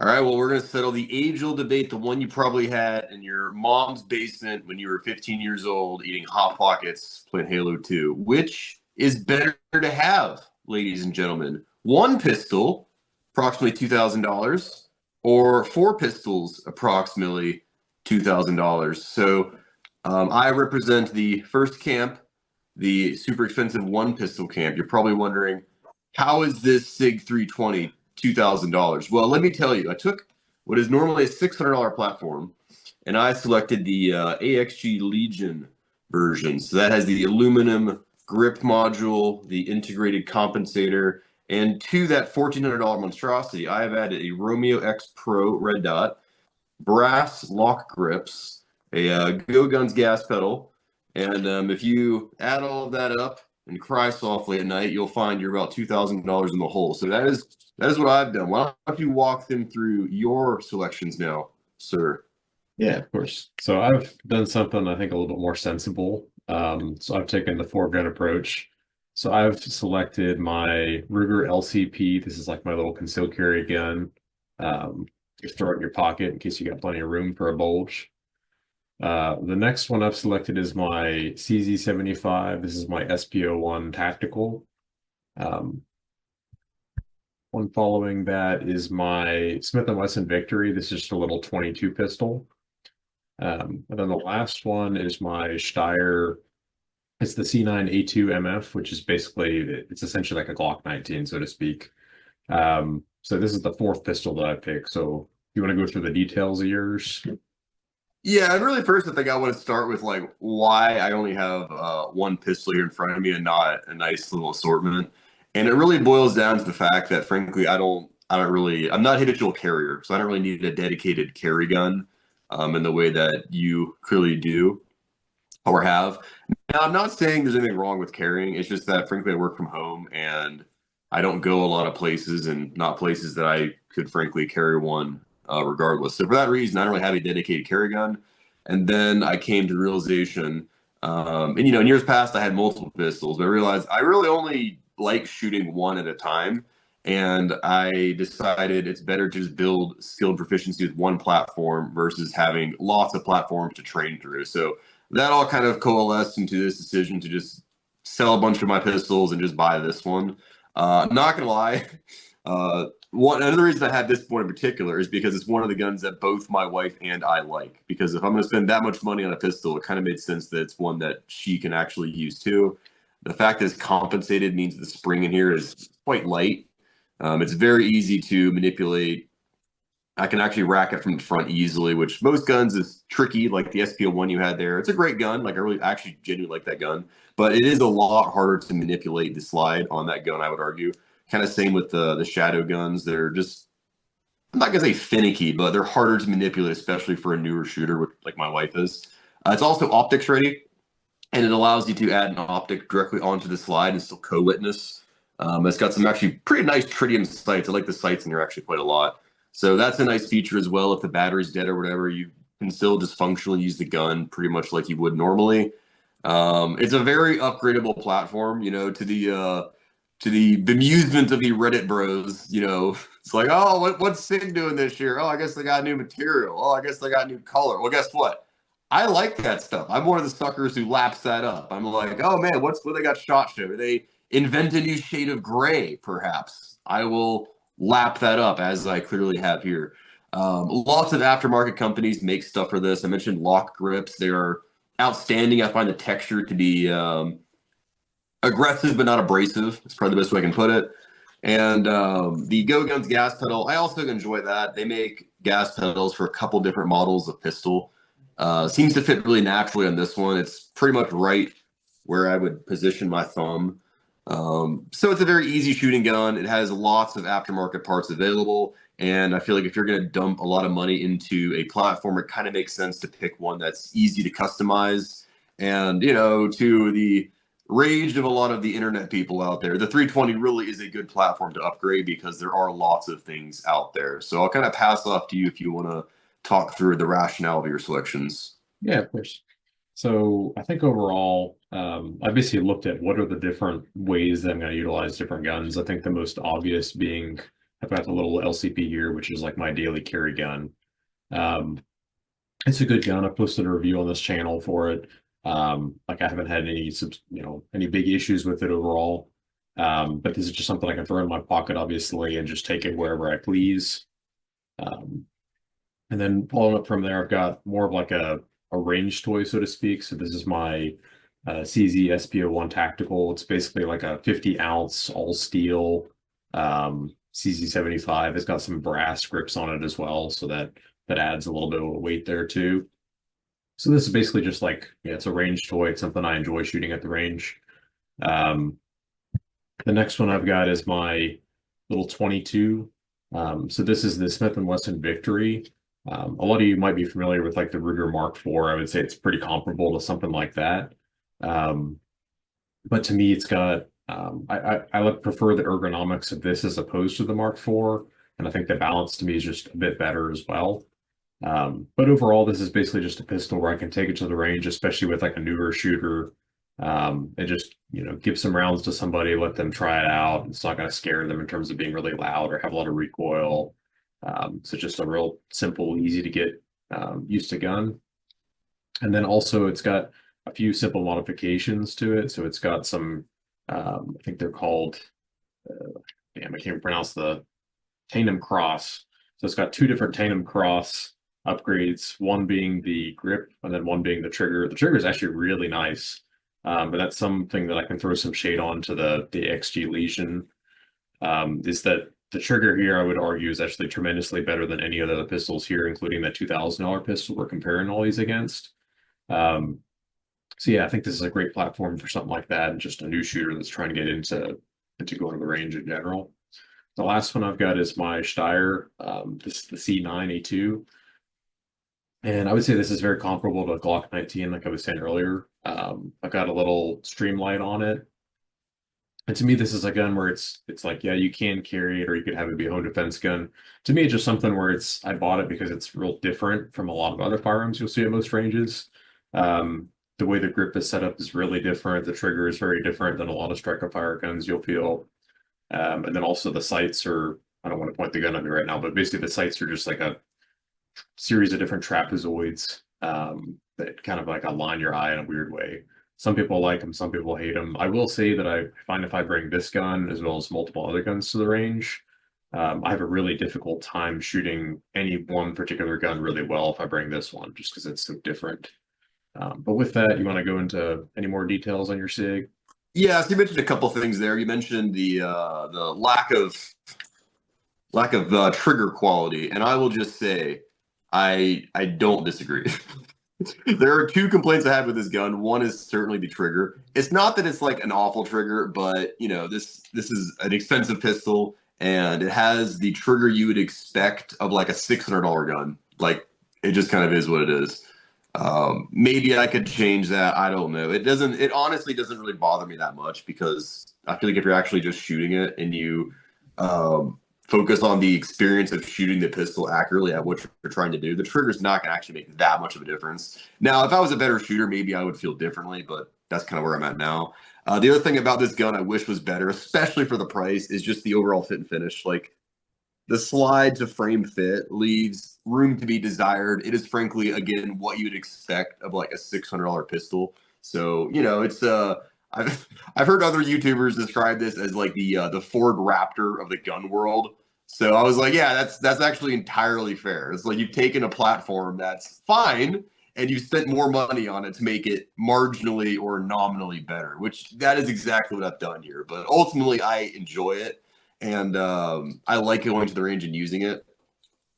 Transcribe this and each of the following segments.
All right, well, we're going to settle the age-old debate, the one you probably had in your mom's basement when you were 15 years old, eating Hot Pockets, playing Halo 2. Which is better to have, ladies and gentlemen? One pistol, approximately $2,000, or four pistols, approximately $2,000. So I represent the first camp, the super expensive one pistol camp. You're probably wondering, how is this SIG 320 $2,000? Well, let me tell you, I took what is normally a $600 platform and I selected the AXG Legion version. So that has the aluminum grip module, the integrated compensator, and to that $1,400 monstrosity, I have added a Romeo X Pro red dot, brass lock grips, a Go Guns gas pedal, and if you add all of that up and cry softly at night, you'll find you're about $2,000 in the hole. So that is what I've done. Why don't you walk them through your selections now, sir? Yeah, of course. So I've done something I think a little bit more sensible. So I've taken the foregun approach. So I've selected my Ruger LCP. This is like my little concealed carry gun. Just throw it in your pocket in case you got plenty of room for a bulge. The next one I've selected is my CZ75. This is my SPO1 tactical. Um, One following that is my Smith& Wesson Victory. This is just a little 22 pistol. And then the last one is my Steyr. It's the C9A2 MF, which is basically, it's essentially like a Glock 19, so to speak. So this is the fourth pistol that I picked. So you want to go through the details of yours? Yeah, and really first I think I want to start with like why I only have one pistol here in front of me and not a nice little assortment. And it really boils down to the fact that frankly I'm not a habitual carrier, so I don't really need a dedicated carry gun in the way that you clearly do or have. Now, I'm not saying there's anything wrong with carrying. It's just that frankly I work from home and I don't go a lot of places and not places that I could frankly carry one regardless. So for that reason, I don't really have a dedicated carry gun. And then I came to the realization, and in years past I had multiple pistols, but I realized I really only like shooting one at a time. And I decided it's better to just build skill and proficiency with one platform versus having lots of platforms to train through. So that all kind of coalesced into this decision to just sell a bunch of my pistols and just buy this one. Not gonna lie, another reason I had this one in particular is because it's one of the guns that both my wife and I like. Because if I'm going to spend that much money on a pistol, it kind of made sense that it's one that she can actually use too. The fact that it's compensated means the spring in here is quite light. It's very easy to manipulate. I can actually rack it from the front easily, which most guns is tricky, like the SPO1 you had there. It's a great gun. Like I really actually genuinely like that gun, but it is a lot harder to manipulate the slide on that gun, I would argue. Kind of same with the shadow guns. They're just I'm not gonna say finicky, but they're harder to manipulate, especially for a newer shooter, like my wife is. It's also optics ready, and it allows you to add an optic directly onto the slide and still co-witness. It's got some actually pretty nice tritium sights. I like the sights in here actually quite a lot. So that's a nice feature as well. If the battery's dead or whatever, you can still just functionally use the gun pretty much like you would normally. It's a very upgradable platform, to the bemusement of the Reddit bros. It's like, oh, what's Sig doing this year? Oh, I guess they got new material. Oh, I guess they got new color. Well, guess what? I like that stuff. I'm one of the suckers who laps that up. I'm like, oh man, what they got shot show? They invent a new shade of gray, perhaps. I will lap that up as I clearly have here. Lots of aftermarket companies make stuff for this. I mentioned lock grips. They are outstanding. I find the texture to be aggressive but not abrasive. It's probably the best way I can put it. And the Go Guns gas pedal, I also enjoy that. They make gas pedals for a couple different models of pistol. Seems to fit really naturally on this one. It's pretty much right where I would position my thumb. So it's a very easy shooting gun. It has lots of aftermarket parts available. And I feel like if you're going to dump a lot of money into a platform, it kind of makes sense to pick one that's easy to customize. And, to the rage of a lot of the internet people out there, the 320 really is a good platform to upgrade because there are lots of things out there. So I'll kind of pass off to you if you want to talk through the rationale of your selections. Yeah, of course. So I think overall, I basically looked at what are the different ways that I'm going to utilize different guns. I think the most obvious being I've got the little LCP here, which is like my daily carry gun. Um, it's a good gun. I posted a review on this channel for it. Like I haven't had any, any big issues with it overall. But this is just something I can throw in my pocket, obviously, and just take it wherever I please. Um, and then following up from there, I've got more of like a range toy, so to speak. So this is my CZ SPO1 Tactical. It's basically like a 50-ounce all steel CZ75. It's got some brass grips on it as well, so that adds a little bit of weight there too. So this is basically just like, yeah, it's a range toy. It's something I enjoy shooting at the range. Um, the next one I've got is my little 22. So this is the Smith & Wesson Victory. A lot of you might be familiar with like the Ruger Mark IV. I would say it's pretty comparable to something like that. Um, but to me, it's got I like prefer the ergonomics of this as opposed to the Mark IV, and I think the balance to me is just a bit better as well. But overall, this is basically just a pistol where I can take it to the range, especially with like a newer shooter, and just give some rounds to somebody, let them try it out. It's not going to scare them in terms of being really loud or have a lot of recoil. So just a real simple, easy to get used to gun. And then also it's got a few simple modifications to it. So it's got some, I think they're called, damn, I can't pronounce the Tandem Cross. So it's got two different Tandem Cross upgrades, one being the grip and then one being the trigger. The trigger is actually really nice, but that's something that I can throw some shade on to the XG Legion. Is that the trigger here, I would argue, is actually tremendously better than any of the pistols here, including that $2,000 pistol we're comparing all these against. So yeah, I think this is a great platform for something like that, and just a new shooter that's trying to get into going to the range in general. The last one I've got is my Steyr. This is the C9A2. And I would say this is very comparable to Glock 19, like I was saying earlier. I've got a little Streamlight on it. And to me, this is a gun where it's like, yeah, you can carry it or you could have it be a home defense gun. To me, it's just something where I bought it because it's real different from a lot of other firearms you'll see at most ranges. The way the grip is set up is really different. The trigger is very different than a lot of striker fire guns you'll feel. And then also the sights are, I don't want to point the gun at me right now, but basically the sights are just like a series of different trapezoids that kind of like align your eye in a weird way. Some people like them, some people hate them. I will say that I find if I bring this gun as well as multiple other guns to the range, I have a really difficult time shooting any one particular gun really well if I bring this one, just because it's so different. But with that, you want to go into any more details on your SIG? Yeah, so you mentioned a couple things there. You mentioned the lack of trigger quality, and I will just say I don't disagree. There are two complaints I have with this gun. One is certainly the trigger. It's not that it's like an awful trigger, but this is an expensive pistol, and it has the trigger you would expect of like a $600 gun. Like it just kind of is what it is. Maybe I could change that. I don't know. It honestly doesn't really bother me that much because I feel like if you're actually just shooting it and you focus on the experience of shooting the pistol accurately at what you're trying to do, the trigger's not going to actually make that much of a difference. Now, if I was a better shooter, maybe I would feel differently, but that's kind of where I'm at now. The other thing about this gun I wish was better, especially for the price, is just the overall fit and finish. Like the slide to frame fit leaves room to be desired. It is frankly, again, what you'd expect of like a $600 pistol. So, it's I've heard other YouTubers describe this as like the Ford Raptor of the gun world. So I was like, yeah, that's actually entirely fair. It's like you've taken a platform that's fine and you've spent more money on it to make it marginally or nominally better, which that is exactly what I've done here. But ultimately, I enjoy it, and I like going to the range and using it.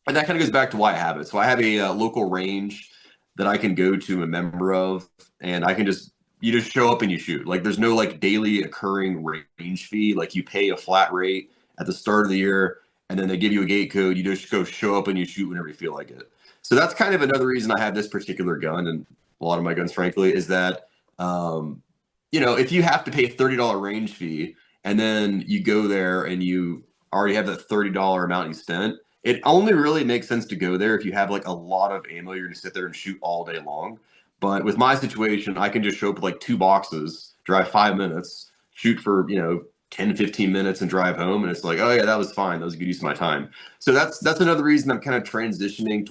And that kind of goes back to why I have it. So I have a local range that I can go to, a member of, and I can you just show up and you shoot. Like there's no like daily occurring range fee. Like you pay a flat rate at the start of the year, and then they give you a gate code. You just go show up and you shoot whenever you feel like it. So that's kind of another reason I have this particular gun, and a lot of my guns, frankly, is that if you have to pay a $30 range fee and then you go there and you already have that $30 amount you spent, it only really makes sense to go there if you have like a lot of ammo. You're going to sit there and shoot all day long. But with my situation, I can just show up with like 2 boxes, drive 5 minutes, shoot for, 10, 15 minutes and drive home. And it's like, oh yeah, that was fine. That was a good use of my time. So that's another reason I'm kind of transitioning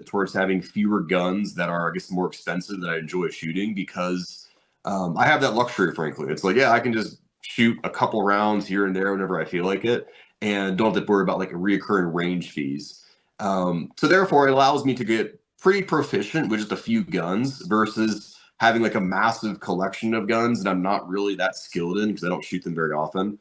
towards having fewer guns that are, I guess, more expensive that I enjoy shooting because I have that luxury, frankly. It's like, yeah, I can just shoot a couple rounds here and there whenever I feel like it and don't have to worry about like a reoccurring range fees. So therefore, it allows me to get pretty proficient with just a few guns versus having like a massive collection of guns that I'm not really that skilled in because I don't shoot them very often.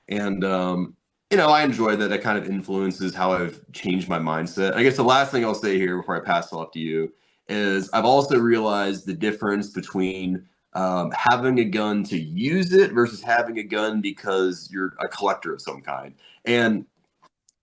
And I enjoy that. That kind of influences how I've changed my mindset. I guess the last thing I'll say here before I pass it off to you is I've also realized the difference between having a gun to use it versus having a gun because you're a collector of some kind. And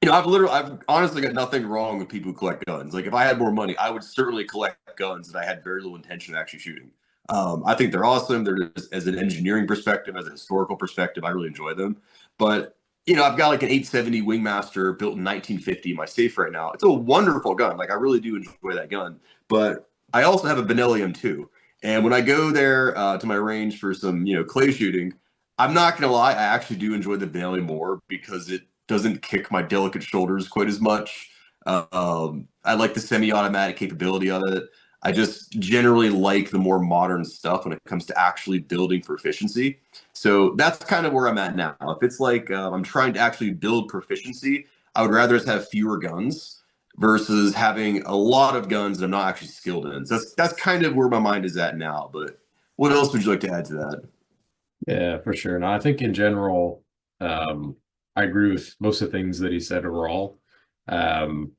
I've honestly got nothing wrong with people who collect guns. Like, if I had more money, I would certainly collect guns that I had very little intention of actually shooting. I think they're awesome. They're just, as an engineering perspective, as a historical perspective, I really enjoy them. But I've got like an 870 Wingmaster built in 1950 in my safe right now. It's a wonderful gun. Like, I really do enjoy that gun. But I also have a Benelli M2, and when I go there to my range for some clay shooting, I'm not gonna lie, I actually do enjoy the Benelli more because it doesn't kick my delicate shoulders quite as much. I like the semi-automatic capability of it. I just generally like the more modern stuff when it comes to actually building proficiency. So that's kind of where I'm at now. If it's like I'm trying to actually build proficiency, I would rather just have fewer guns versus having a lot of guns that I'm not actually skilled in. So that's kind of where my mind is at now. But what else would you like to add to that? Yeah, for sure. And I think in general, I agree with most of the things that he said overall. Um,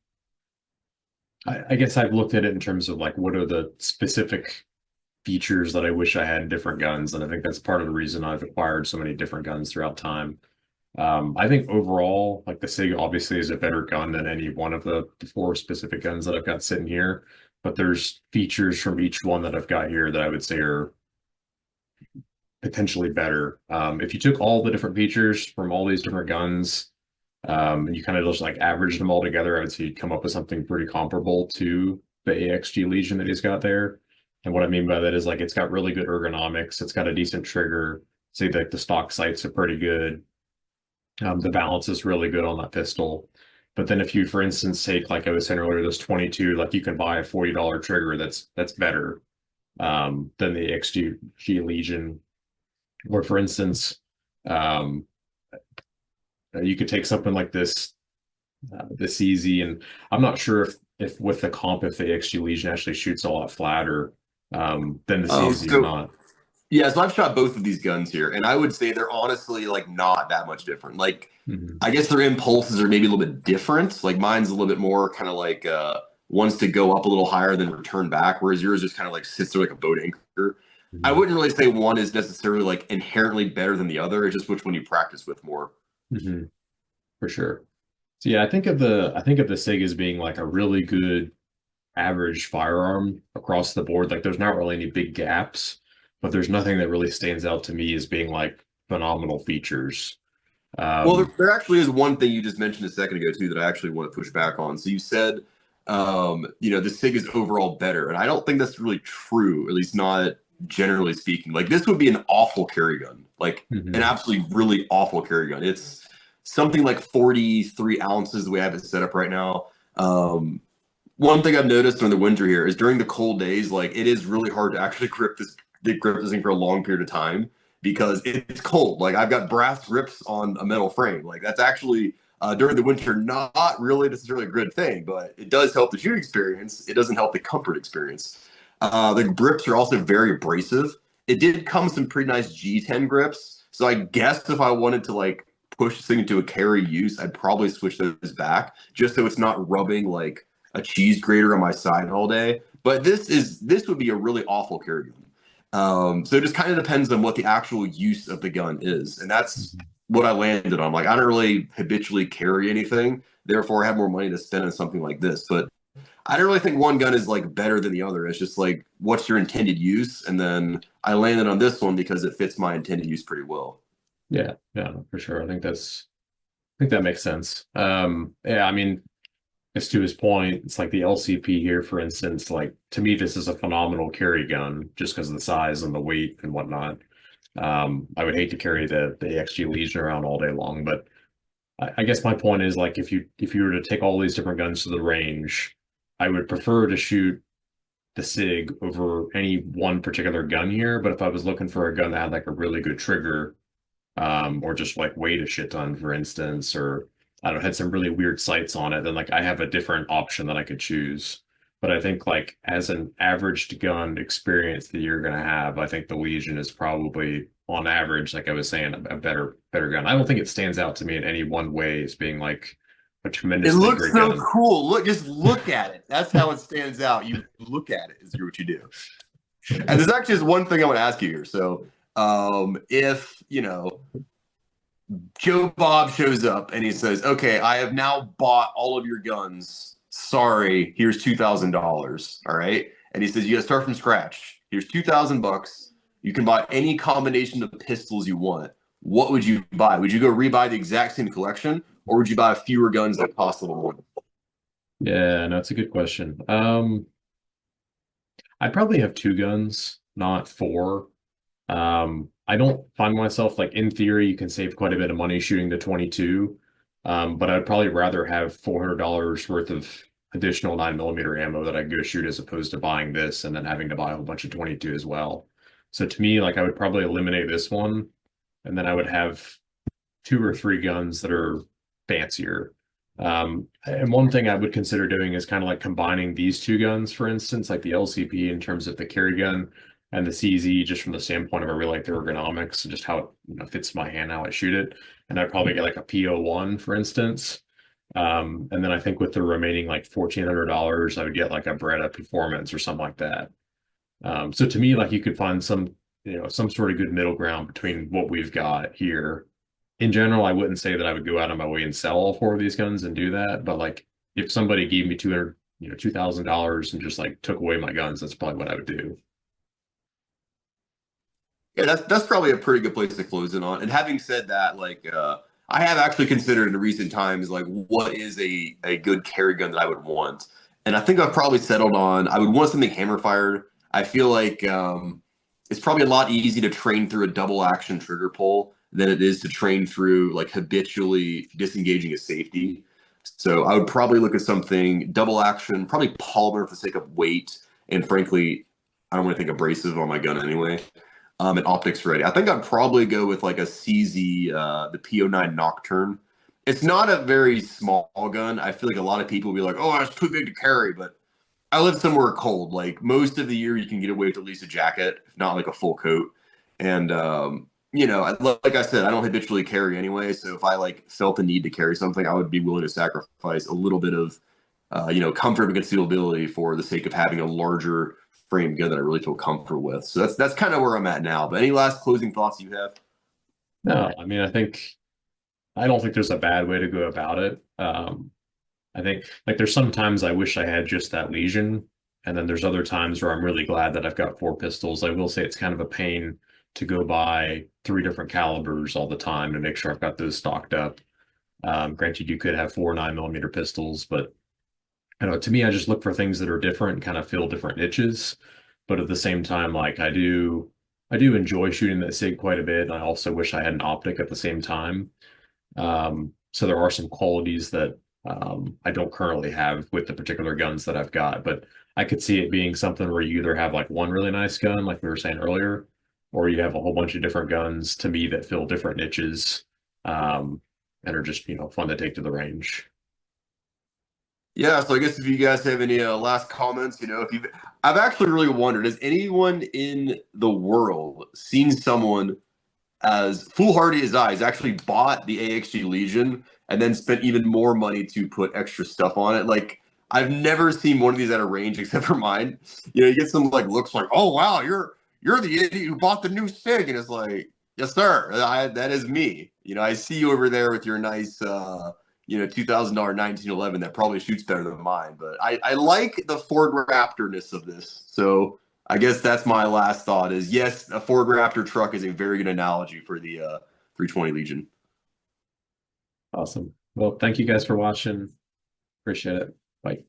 I guess I've looked at it in terms of like what are the specific features that I wish I had in different guns, and I think that's part of the reason I've acquired so many different guns throughout time. I think overall, like the SIG obviously is a better gun than any one of the four specific guns that I've got sitting here, but there's features from each one that I've got here that I would say are potentially better. If you took all the different features from all these different guns, and you kind of just like averaged them all together, I would say you'd come up with something pretty comparable to the AXG Legion that he's got there. And what I mean by that is like it's got really good ergonomics, it's got a decent trigger. Say that the stock sights are pretty good. The balance is really good on that pistol. But then if you, for instance, take like I was saying earlier, this 22, like you can buy a $40 trigger that's better than the XG Legion. Or for instance, um, you could take something like this easy, and I'm not sure if with the comp if the XG Legion actually shoots a lot flatter than the Oh, CZ or so not. yeah, so I've shot both of these guns here, and I would say they're honestly like not that much different. Like, Mhm. I guess their impulses are maybe a little bit different. Like mine's a little bit more kind of like wants to go up a little higher than return back, whereas yours just kind of like sits there like a boat anchor. I Mhm. wouldn't really say one is necessarily like inherently better than the other. It's just which one you practice with more. Mhm. For sure. So yeah, I think of the SIG as being like a really good average firearm across the board. Like there's not really any big gaps, but there's nothing that really stands out to me as being like phenomenal features. Well, Um, there actually is one thing you just mentioned a second ago too that I actually want to push back on. So you said, the SIG is overall better, and I don't think that's really true. At least not generally speaking. Like this would be an awful carry gun, like an mhm. absolutely really awful carry gun. It's something like 43 ounces the way I have it set up right now. One thing I've noticed during the winter here is during the cold days, like it is really hard to actually grip this thing for a long period of time because it's cold. Like I've got brass grips on a metal frame. Like that's actually during the winter not really necessarily a good thing, but it does help the shooting experience. It doesn't help the comfort experience. The grips are also very abrasive. It did come with some pretty nice G10 grips. So I guess if I wanted to like push this thing into a carry use, I'd probably switch those back just so it's not rubbing like a cheese grater on my side all day. But this would be a really awful carry gun. So it just kind of depends on what the actual use of the gun is, and that's Mhm. what I landed on. Like I don't really habitually carry anything, therefore I have more money to spend on something like this. But I don't really think one gun is like better than the other. It's just like what's your intended use, and then I landed on this one because it fits my intended use pretty well. Yeah, yeah, for sure. I think that makes sense. Yeah, I mean, as to his point, it's like the LCP here, for instance, like to me, this is a phenomenal carry gun just because of the size and the weight and whatnot. I would hate to carry the AXG Legion around all day long, but I guess my point is like if you were to take all these different guns to the range, I would prefer to shoot the SIG over any one particular gun here. But if I was looking for a gun that had like a really good trigger, or just like weighed a shit ton, for instance, or I don't know, had some really weird sights on it, then like I have a different option that I could choose. But I think like as an averaged gun experience that you're gonna have, I think the Legion is probably on average, like I was saying, a better gun. I don't think it stands out to me in any one way as being like a It tremendously looks great so gun. cool. Look, just look at it. That's how it stands out. You look at it is what you do. And there's actually just one thing I want to ask you here. So, if Joe Bob shows up and he says, "Okay, I have now bought all of your guns. Sorry, here's $2,000. All right," and he says, "You got to start from scratch. Here's $2,000. You can buy any combination of pistols you want. What would you buy? Would you go rebuy the exact same collection, or would you buy fewer guns that cost a little more?" Yeah, no, it's a good question. I probably have two guns, not four. I don't find myself like in theory, you can save quite a bit of money shooting the 22. But I'd probably rather have $400 worth of additional 9mm ammo that I can go shoot as opposed to buying this and then having to buy a whole bunch of 22 as well. So to me, like I would probably eliminate this one, and then I would have two or three guns that are fancier. And one thing I would consider doing is kind of like combining these two guns, for instance, like the LCP in terms of the carry gun and the CZ, just from the standpoint of I really like the ergonomics and just how it fits my hand, how I shoot it. And I'd probably get like a PO1, for instance. And then I think with the remaining like $1,400, I would get like a Beretta Performance or something like that. So to me, like you could find some sort of good middle ground between what we've got here. In general, I wouldn't say that I would go out of my way and sell all four of these guns and do that. But like if somebody gave me 200, $2,000 and just like took away my guns, that's probably what I would do. Yeah, that's probably a pretty good place to close in on. And having said that, I have actually considered in recent times like what is a good carry gun that I would want. And I think I've probably settled on I would want something hammer fired. I feel like it's probably a lot easy to train through a double action trigger pull than it is to train through like habitually disengaging a safety. So I would probably look at something double action, probably polymer for the sake of weight, and frankly, I don't really think abrasive on my gun anyway. And optics ready. I think I'd probably go with like a CZ, the PO9 Nocturne. It's not a very small gun. I feel like a lot of people will be like, "Oh, that's too big to carry," but I live somewhere cold. Like most of the year, you can get away with at least a jacket, if not like a full coat. And like I said, I don't habitually carry anyway. So if I like felt the need to carry something, I would be willing to sacrifice a little bit of, comfort and concealability for the sake of having a larger frame gun that I really feel comfortable with. So that's kind of where I'm at now. But any last closing thoughts you have? No, I mean, I don't think there's a bad way to go about it. I think like there's sometimes I wish I had just that Legion, and then there's other times where I'm really glad that I've got four pistols. I will say it's kind of a pain to go buy three different calibers all the time to make sure I've got those stocked up. Granted, you could have four 9mm pistols, but I don't know, to me, I just look for things that are different, kind of fill different niches. But at the same time, like I do enjoy shooting that SIG quite a bit. And I also wish I had an optic at the same time. So there are some qualities that I don't currently have with the particular guns that I've got, but I could see it being something where you either have like one really nice gun, like we were saying earlier, or you have a whole bunch of different guns to me that fill different niches, and are just, fun to take to the range. Yeah, so I guess if you guys have any last comments, if you I've actually really wondered, has anyone in the world seen someone as foolhardy as I has actually bought the AXG Legion and then spent even more money to put extra stuff on it? Like I've never seen one of these at a range except for mine. You get some like looks like, "Oh wow, you're the idiot who bought the new SIG," and it's like, "Yes, sir, that is me." I see you over there with your nice $2,000 1911 that probably shoots better than mine. But I like the Ford Raptorness of this. So I guess that's my last thought is yes, a Ford Raptor truck is a very good analogy for the 320 Legion. Awesome. Well, thank you guys for watching. Appreciate it. Bye.